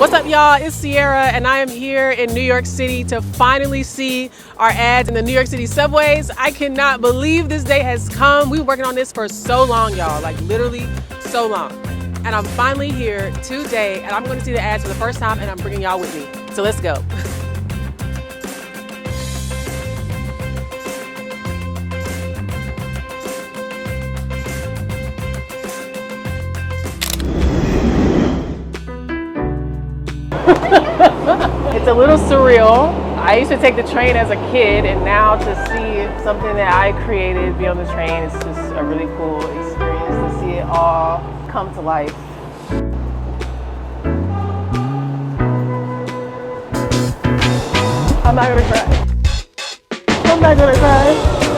What's up, y'all? It's Sierra, and I am here in New York City to finally see our ads in the New York City subways. I cannot believe this day has come. We were working on this for so long, y'all, like literally so long. And I'm finally here today, and I'm going to see the ads for the first time, and I'm bringing y'all with me. So let's go. It's a little surreal. I used to take the train as a kid, and now to see something that I created be on the train, it's just a really cool experience to see it all come to life. I'm not gonna cry. I'm not gonna cry.